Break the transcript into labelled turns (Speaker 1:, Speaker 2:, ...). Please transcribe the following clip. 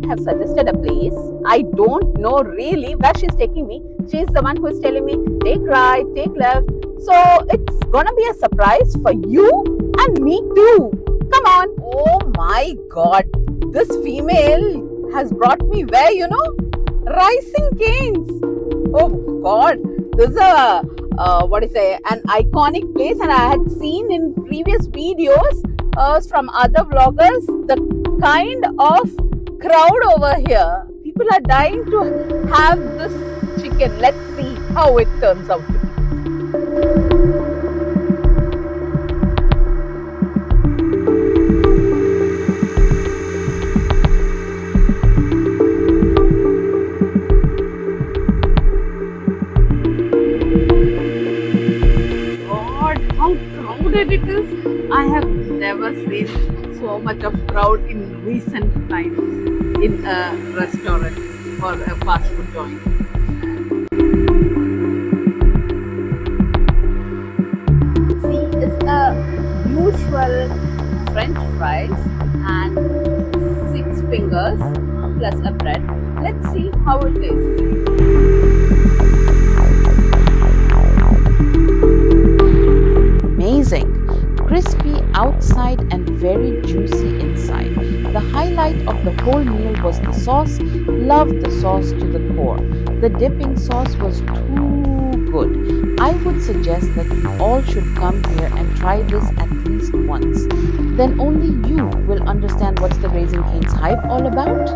Speaker 1: might have suggested a place. I don't know really where she's taking me. She's the one who is telling me, take right, take left. So it's gonna be a surprise for you and me too. Come on. Oh my God. This female has brought me where, Rising Canes. Oh God. This is an iconic place, and I had seen in previous videos from other vloggers the kind of crowd over here. People are dying to have this chicken. Let's see how it turns out to be. God, how crowded it is. I have never seen so much of crowd in recent times in a restaurant or a fast food joint. See, it's a usual French fries and 6 fingers plus a bread. Let's see how it tastes. Amazing. Crispy outside and very juicy inside. The highlight of the whole meal was the sauce. Loved the sauce to the core. The dipping sauce was too good. I would suggest that you all should come here and try this at least once. Then only you will understand what's the Raising Cane's hype all about.